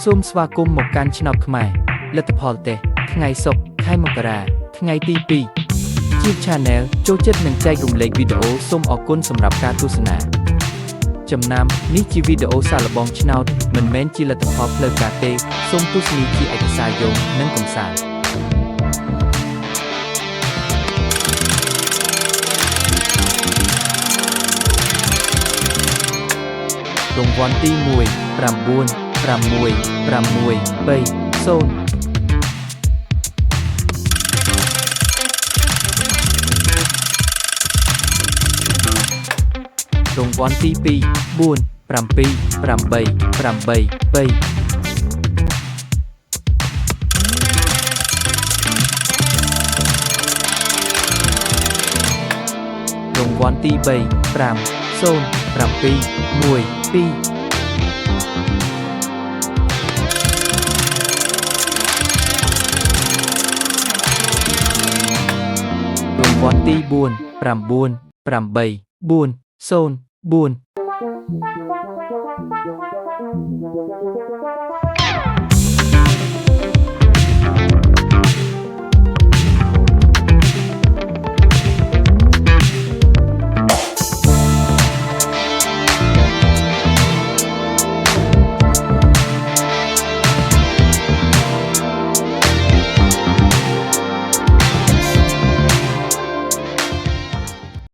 សូមស្វាគមន៍មកកាន់ឆ្នោតខ្មែរលទ្ធផលទេថ្ងៃសុក្រខែមករាថ្ងៃទី2ជា Channel ចូលចិត្តនិងចែករំលែកវីដេអូសូមអរគុណសម្រាប់ការទស្សនាចំណាំនេះជាវីដេអូសាកល្បងឆ្នោតមិនមែនជាលទ្ធផលផ្លូវការទេសូមទស្សនាជាឯកសារយោងនិងកម្សាន្តរង្វាន់ទី1 9 6 6 3 0រង្វាន់ទី2 4 7 8 8 3រង្វាន់ទី3 5 0 7 1 2រង្វាន់ទី4 9 8 4 0 4